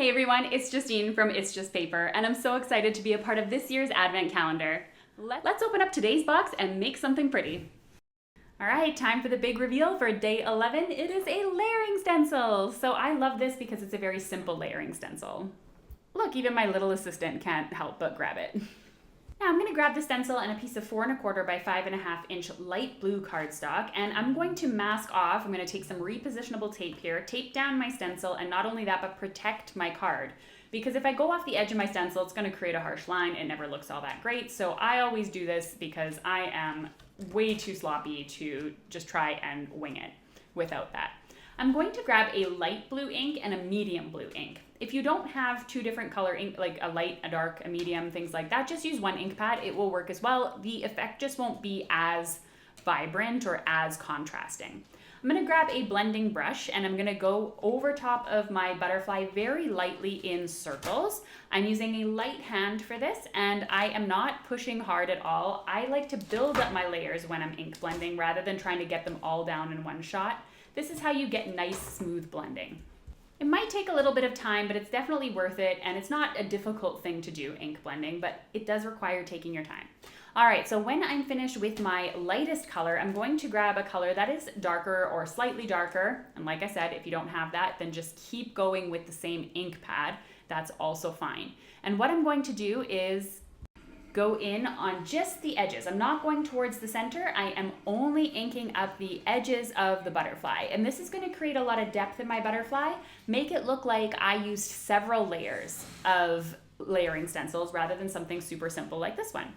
Hey everyone, it's Justine from It's Just Paper, and I'm so excited to be a part of this year's Advent Calendar. Let's open up today's box and make something pretty. All right, time for the big reveal for day 11. It is a layering stencil. So I love this because it's a very simple layering stencil. Look, even my little assistant can't help but grab it. Now I'm going to grab the stencil and a piece of 4 1/4 by 5.5 inch light blue cardstock, and I'm going to mask off. I'm going to take some repositionable tape here, tape down my stencil, and not only that, but protect my card. Because if I go off the edge of my stencil, it's going to create a harsh line. It never looks all that great. So I always do this because I am way too sloppy to just try and wing it without that. I'm going to grab a light blue ink and a medium blue ink. If you don't have two different color ink, like a light, a dark, a medium, things like that, just use one ink pad. It will work as well. The effect just won't be as vibrant or as contrasting. I'm going to grab a blending brush and I'm going to go over top of my butterfly very lightly in circles. I'm using a light hand for this, and I am not pushing hard at all. I like to build up my layers when I'm ink blending rather than trying to get them all down in one shot. This is how you get nice, smooth blending. It might take a little bit of time, but it's definitely worth it, and it's not a difficult thing to do, ink blending, but it does require taking your time. All right, so when I'm finished with my lightest color, I'm going to grab a color that is darker or slightly darker, and like I said, if you don't have that, then just keep going with the same ink pad. That's also fine. And what I'm going to do is go in on just the edges. I'm not going towards the center. I am only inking up the edges of the butterfly. And this is going to create a lot of depth in my butterfly, make it look like I used several layers of layering stencils rather than something super simple like this one.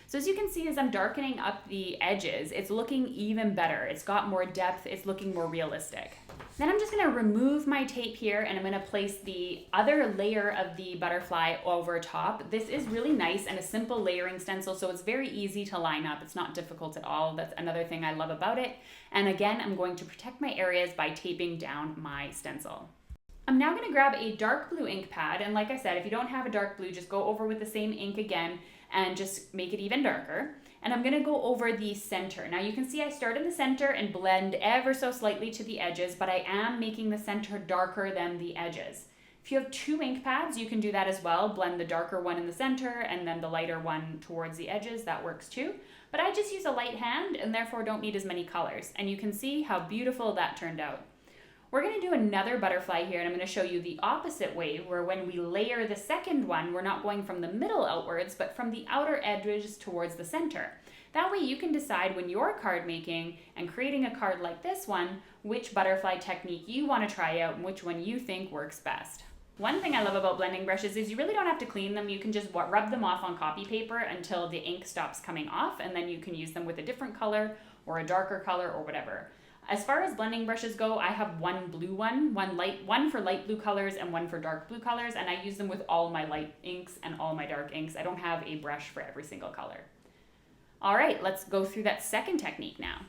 So as you can see, as I'm darkening up the edges, it's looking even better. It's got more depth. It's looking more realistic. Then I'm just going to remove my tape here, and I'm going to place the other layer of the butterfly over top. This is really nice and a simple layering stencil, so it's very easy to line up. It's not difficult at all. That's another thing I love about it. And again, I'm going to protect my areas by taping down my stencil. I'm now going to grab a dark blue ink pad, and like I said, if you don't have a dark blue, just go over with the same ink again and just make it even darker. And I'm gonna go over the center. Now you can see I start in the center and blend ever so slightly to the edges, but I am making the center darker than the edges. If you have two ink pads, you can do that as well. Blend the darker one in the center and then the lighter one towards the edges. That works too. But I just use a light hand and therefore don't need as many colors. And you can see how beautiful that turned out. We're going to do another butterfly here, and I'm going to show you the opposite way, where when we layer the second one, we're not going from the middle outwards, but from the outer edges towards the center. That way you can decide when you're card making and creating a card like this one, which butterfly technique you want to try out and which one you think works best. One thing I love about blending brushes is you really don't have to clean them. You can just rub them off on copy paper until the ink stops coming off, and then you can use them with a different color or a darker color or whatever. As far as blending brushes go, I have one blue one for light blue colors and one for dark blue colors, and I use them with all my light inks and all my dark inks. I don't have a brush for every single color. All right, let's go through that second technique now.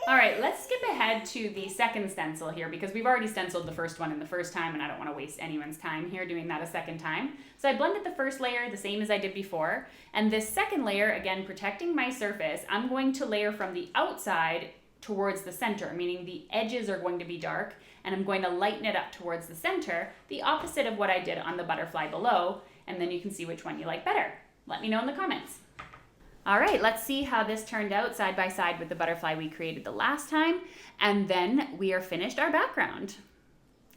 All right, let's skip ahead to the second stencil here because we've already stenciled the first one in the first time, and I don't want to waste anyone's time here doing that a second time. So I blended the first layer the same as I did before, and this second layer, again, protecting my surface, I'm going to layer from the outside towards the center, meaning the edges are going to be dark, and I'm going to lighten it up towards the center, the opposite of what I did on the butterfly below, and then you can see which one you like better. Let me know in the comments. All right, let's see how this turned out side by side with the butterfly we created the last time, and then we are finished our background.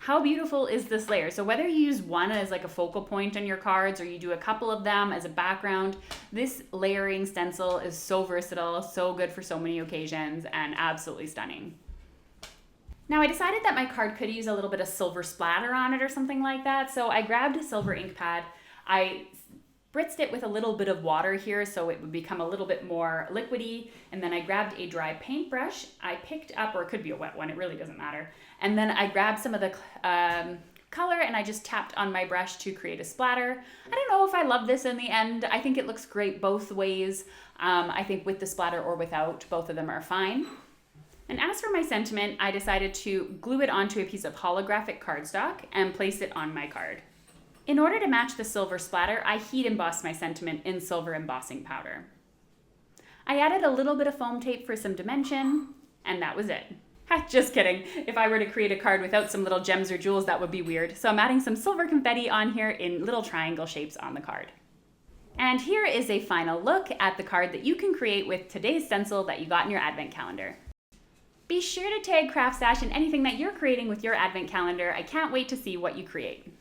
How beautiful is this layer? So whether you use one as like a focal point on your cards or you do a couple of them as a background, this layering stencil is so versatile, so good for so many occasions, and absolutely stunning. Now I decided that my card could use a little bit of silver splatter on it or something like that, so I grabbed a silver ink pad. I spritzed it with a little bit of water here so it would become a little bit more liquidy, and then I grabbed a dry paintbrush. I picked up, or it could be a wet one, it really doesn't matter, and then I grabbed some of the color and I just tapped on my brush to create a splatter. I don't know if I love this in the end. I think it looks great both ways. I think with the splatter or without, both of them are fine. And as for my sentiment, I decided to glue it onto a piece of holographic cardstock and place it on my card. In order to match the silver splatter, I heat embossed my sentiment in silver embossing powder. I added a little bit of foam tape for some dimension, and that was it. Just kidding. If I were to create a card without some little gems or jewels, that would be weird. So I'm adding some silver confetti on here in little triangle shapes on the card. And here is a final look at the card that you can create with today's stencil that you got in your advent calendar. Be sure to tag CraftStash in anything that you're creating with your advent calendar. I can't wait to see what you create.